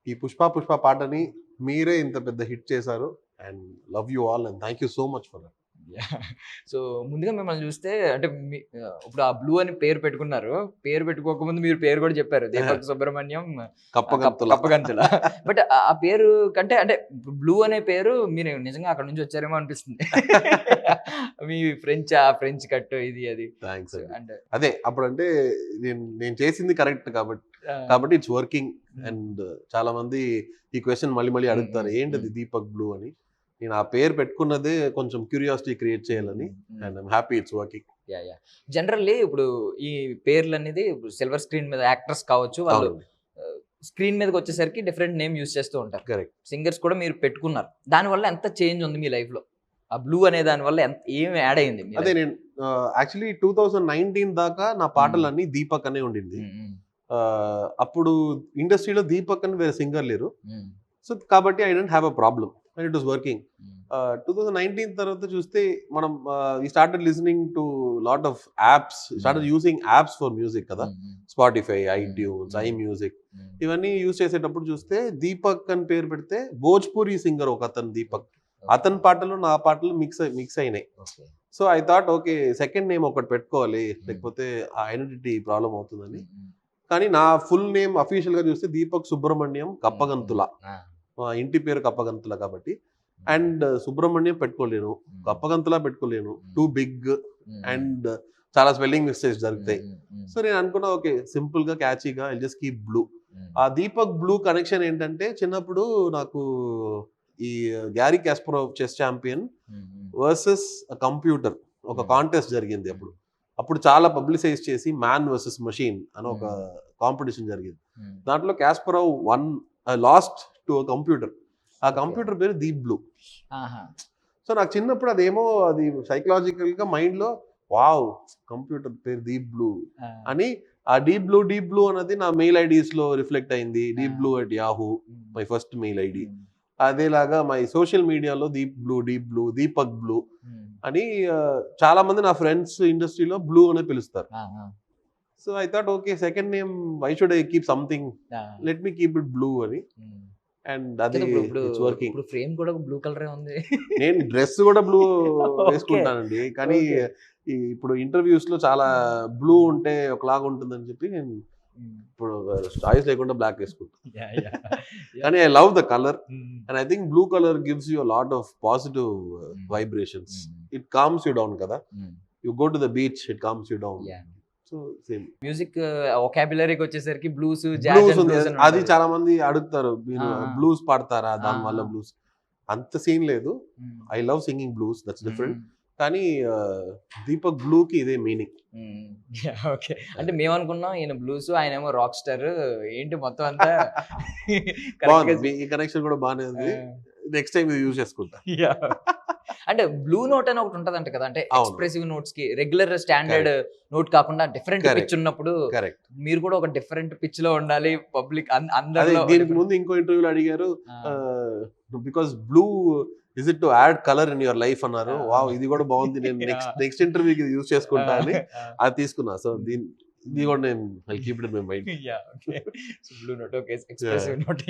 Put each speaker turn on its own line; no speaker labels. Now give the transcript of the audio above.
ఈ 'పుష్ప పుష్ప' పాటని మీరే ఇంత పెద్ద హిట్ చేశారు. And love you all and thank you so much for that.
Yeah! So, ముందుగా మిమ్మల్ని చూస్తే అంటే ఇప్పుడు ఆ బ్లూ అని పేరు పెట్టుకున్నారు. పేరు పెట్టుకోకముందు మీరు పేరు కూడా చెప్పారు. దీపక్ సుబ్రహ్మణ్యం
కప్పగంతుల.
కప్పగంతుల. బట్ ఆ పేరు కంటే అంటే బ్లూ అనే పేరు మీరు నిజంగా అక్కడి నుంచి వచ్చారేమో అనిపిస్తుంది. మీ ఆ ఫ్రెంచ్ కట్ ఇది అది.
థాంక్స్ అండి.
అండ్
అదే అప్పుడంటే నేను చేసింది కరెక్ట్ కాబట్టి ఇట్స్ వర్కింగ్. అండ్ చాలా మంది ఈ క్వెషన్ మళ్ళీ మళ్ళీ అడుగుతారు. ఏంటది దీపక్ బ్లూ అని. నేను ఆ పేరు పెట్టుకున్నదే కొంచెం క్యూరియాసిటీ క్రియేట్ చేయాలని. And I'm happy it's working.
Yeah! Generally ఇప్పుడు ఈ పేర్లనేది సిల్వర్ స్క్రీన్ మీద యాక్టర్స్ కావచ్చు. వాళ్ళు
అవునండి.
స్క్రీన్ మీదకొచ్చేసరికి డిఫరెంట్ నేమ్ యూజ్ చేస్తూ ఉంటారు.
కరెక్ట్.
సింగర్స్ కూడా మీరు పెట్టుకున్నారు. దానివల్ల ఎంత చేంజ్ ఉంది మీ లైఫ్‌లో? ఆ బ్లూ అనే దాని వల్ల ఏమి యాడ్ అయింది మీ
అదే
లైఫ్‌లో?
నేను యాక్చువల్లీ 2019 దాకా నా పాటలన్నీ దీపక్ అనే ఉండింది.
హ్మ్. హ్మ్.
అప్పుడు ఇండస్ట్రీలో దీపక్ అని వేరే సింగర్ లేరు.
హ్మ్.
సో కాబట్టి I don't have a problem and it was working.
Hmm.
2019 తర్వాత చూస్తే మనం we started listening to lot of apps, started using apps for music కదా.
Hmm.
Spotify, iTunes, I music
హ్మ్.
ఇవన్నీ యూజ్ చేసేటప్పుడు చూస్తే దీపక్ అని పేరు పెడితే భోజ్పురి సింగర్ ఒక అతను దీపక్, అతని పాటలు నా పాటలు మిక్స్ అయినాయి.
Okay.
So I thought okay second name ఒకటి పెట్టుకోవాలి, లేకపోతే ఆ ఐడెంటిటీ ప్రాబ్లం అవుతుందని. కానీ నా ఫుల్ నేమ్ అఫీషియల్ గా చూస్తే దీపక్ సుబ్రహ్మణ్యం కప్పగంతుల. మా ఇంటి పేరు కప్పగంతుల కాబట్టి. అండ్ సుబ్రహ్మణ్యం పెట్టుకోలేను, కప్పగంతుల పెట్టుకోలేను, టూ బిగ్ అండ్ చాలా స్పెల్లింగ్ మిస్టేక్స్ జరుగుతాయి. సో నేను అనుకున్నా ఓకే సింపుల్ గా క్యాచీగా ఐ జస్ట్ కీప్ బ్లూ. ఆ దీపక్ బ్లూ కనెక్షన్ ఏంటంటే చిన్నప్పుడు నాకు ఈ Garry Kasparov chess champion versus computer ఒక కాంటెస్ట్ జరిగింది. అప్పుడు చాలా పబ్లిసైజ్ చేసి మ్యాన్ వర్సెస్ మషీన్ అని ఒక కాంపిటీషన్ జరిగింది. దాంట్లో కాస్పరోవ్ లాస్ట్ టు కంప్యూటర్. ఆ కంప్యూటర్ పేరు దీప్ బ్లూ. సో నాకు చిన్నప్పుడు అదేమో అది సైకలాజికల్ గా మైండ్ లో వావ్ కంప్యూటర్ పేరు డీప్ బ్లూ అని. ఆ డీప్ బ్లూ అన్నది నా మెయిల్ ఐడీస్ లో రిఫ్లెక్ట్ అయింది. Deep Blue at Yahoo my first mail ID. అదేలాగా మై సోషల్ మీడియాలో డీప్ బ్లూ దీపక్ బ్లూ అని చాలా మంది నా ఫ్రెండ్స్ ఇండస్ట్రీలో బ్లూ అనే పిలుస్తారు. So I thought okay second name why should I keep something, let me keep it blue అని. అండ్ అది ఇట్స్ వర్కింగ్.
ఇప్పుడు ఫ్రేమ్ కూడా బ్లూ కలరే ఉంది.
నేను డ్రెస్ కూడా బ్లూ వేసుకుంటానండి, కానీ ఇప్పుడు ఇంటర్వ్యూస్ లో చాలా బ్లూ ఉంటే ఒకలాగా ఉంటుందని చెప్పి నేను ఇప్పుడు చాయిస్ లేకుండా బ్లాక్ వేసుకుంటాను. కానీ I love the colour and I think blue colour gives you lot of positive vibrations. It calms you down కదా. You go to the beach, it calms you down. So same
music వొకాబులరీకి వచ్చేసరికి blues
అది చాలా మంది అడుగుతారు, మీరు blues పాడతారా, దాని వల్ల బ్లూస్ అంత సీన్ లేదు. I love singing blues, that's different. కానీ దీపక్ బ్లూ కి ఇదే మీనింగ్.
ఓకే. అంటే మేము అనుకున్నాం ఈయన బ్లూస్, ఆయన ఏమో రాక్ స్టార్ ఏంటి మొత్తం అంతా.
ఈ కనెక్షన్ కూడా బాగానే ఉంది. నెక్స్ట్ టైం యూజ్ చేసుకుంటా.
అంటే బ్లూ నోట్ అని ఒకటి ఉంటదంట కదా, అంటే ఎక్స్ప్రెసివ్ నోట్స్ కి రెగ్యులర్ స్టాండర్డ్ నోట్ కాకుండా డిఫరెంట్ పిచ్ ఉన్నప్పుడు మీరు కూడా ఒక డిఫరెంట్ పిచ్ లో ఉండాలి పబ్లిక్ అందరిలో.
దీనికి ముందు ఇంకో ఇంటర్వ్యూలో అడిగారు because blue is it to add colour in your life అన్నారు. వావ్ ఇది కూడా బాగుంది, నేను నెక్స్ట్ ఇంటర్వ్యూకి యూజ్ చేసుకుంటా అని అది తీసుకున్నా. సో ఇది కూడా నేను I keep it in my mind.
Blue note okay, expressive note.